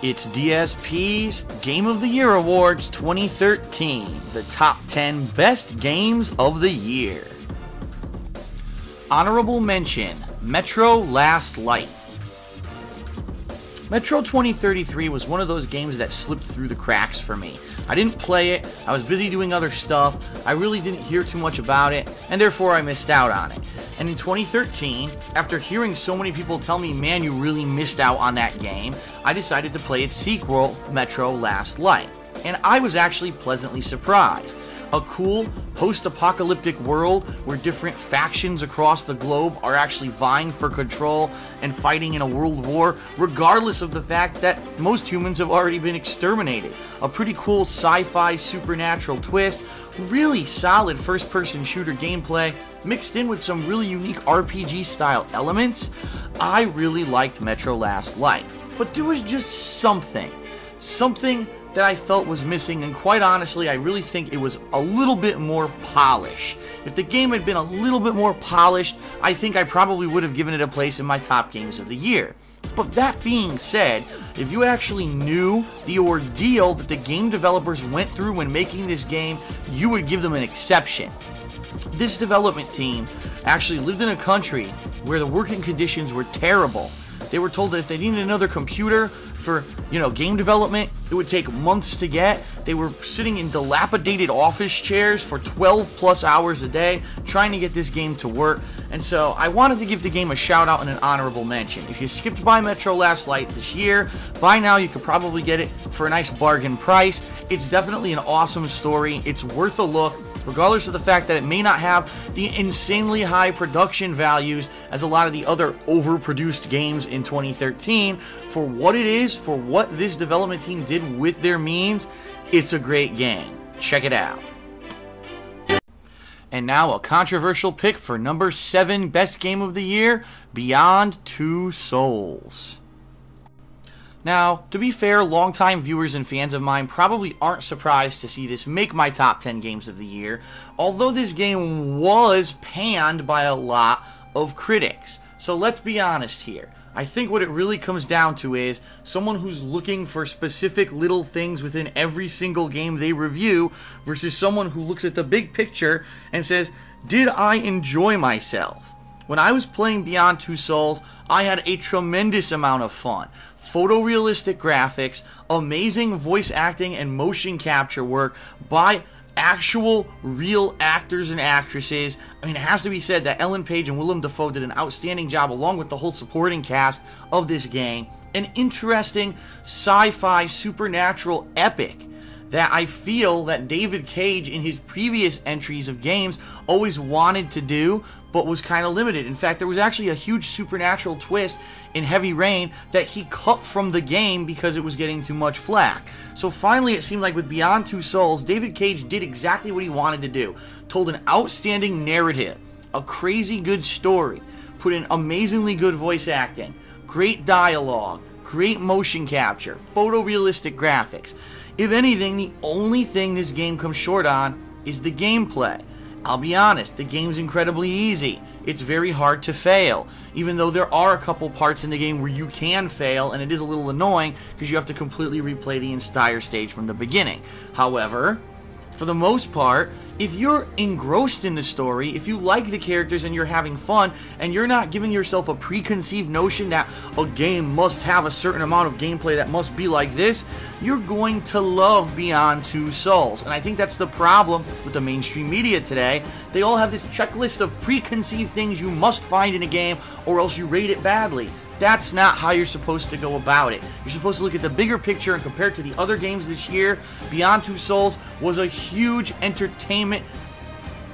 It's DSP's Game of the Year Awards 2013, the top 10 best games of the year. Honorable mention, Metro Last Light. Metro 2033 was one of those games that slipped through the cracks for me. I didn't play it, I was busy doing other stuff, I really didn't hear too much about it, and therefore I missed out on it. And in 2013, after hearing so many people tell me, man, you really missed out on that game, I decided to play its sequel, Metro Last Light. And I was actually pleasantly surprised. A cool post-apocalyptic world where different factions across the globe are actually vying for control and fighting in a world war, regardless of the fact that most humans have already been exterminated. A pretty cool sci-fi supernatural twist, really solid first-person shooter gameplay, mixed in with some really unique RPG-style elements. I really liked Metro Last Light, but there was just something that I felt was missing, and quite honestly, I really think it was a little bit more polish. If the game had been a little bit more polished, I think I probably would have given it a place in my top games of the year. But that being said, if you actually knew the ordeal that the game developers went through when making this game, you would give them an exception. This development team actually lived in a country where the working conditions were terrible. They were told that if they needed another computer for, game development, it would take months to get. They were sitting in dilapidated office chairs for 12 plus hours a day trying to get this game to work. And so I wanted to give the game a shout out and an honorable mention. If you skipped by Metro Last Light this year, by now you could probably get it for a nice bargain price. It's definitely an awesome story. It's worth a look, regardless of the fact that it may not have the insanely high production values as a lot of the other overproduced games in 2013. For what it is, for what this development team did with their means, it's a great game. Check it out. And now a controversial pick for number 7 best game of the year, Beyond Two Souls. Now, to be fair, longtime viewers and fans of mine probably aren't surprised to see this make my top 10 games of the year, although this game was panned by a lot of critics. So let's be honest here. I think what it really comes down to is someone who's looking for specific little things within every single game they review versus someone who looks at the big picture and says, did I enjoy myself? When I was playing Beyond Two Souls, I had a tremendous amount of fun. Photorealistic graphics, amazing voice acting and motion capture work by actual real actors and actresses. I mean, it has to be said that Ellen Page and Willem Dafoe did an outstanding job along with the whole supporting cast of this game. An interesting sci-fi supernatural epic that I feel that David Cage in his previous entries of games always wanted to do, but was kind of limited. In fact, there was actually a huge supernatural twist in Heavy Rain that he cut from the game because it was getting too much flack. So finally, it seemed like with Beyond Two Souls, David Cage did exactly what he wanted to do. Told an outstanding narrative, a crazy good story, put in amazingly good voice acting, great dialogue, great motion capture, photorealistic graphics. If anything, the only thing this game comes short on is the gameplay. I'll be honest, the game's incredibly easy. It's very hard to fail, even though there are a couple parts in the game where you can fail, and it is a little annoying because you have to completely replay the entire stage from the beginning. However, for the most part, if you're engrossed in the story, if you like the characters and you're having fun, and you're not giving yourself a preconceived notion that a game must have a certain amount of gameplay that must be like this, you're going to love Beyond Two Souls. And I think that's the problem with the mainstream media today. They all have this checklist of preconceived things you must find in a game or else you rate it badly. That's not how you're supposed to go about it. You're supposed to look at the bigger picture, and compared to the other games this year, Beyond Two Souls was a huge entertainment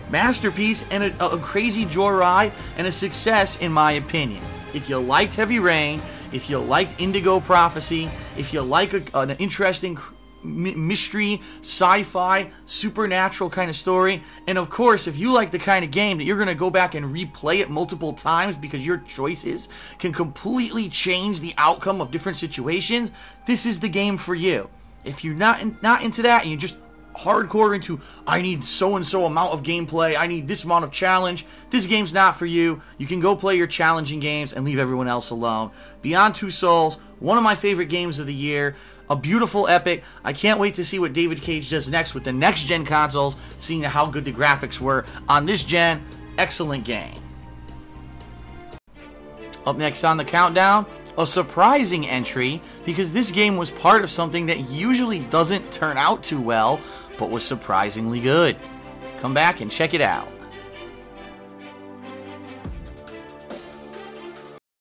masterpiece and a crazy joyride and a success in my opinion. If you liked Heavy Rain, if you liked Indigo Prophecy, if you like an interesting mystery, sci-fi, supernatural kind of story, and of course, if you like the kind of game that you're going to go back and replay it multiple times because your choices can completely change the outcome of different situations, this is the game for you. If you're not into that and you're just hardcore into, I need so-and-so amount of gameplay, I need this amount of challenge, this game's not for you. You can go play your challenging games and leave everyone else alone. Beyond Two Souls one of my favorite games of the year. A beautiful epic. I can't wait to see what David Cage does next with the next-gen consoles, seeing how good the graphics were on this gen. Excellent game. Up next on the countdown, a surprising entry, because this game was part of something that usually doesn't turn out too well, but was surprisingly good. Come back and check it out.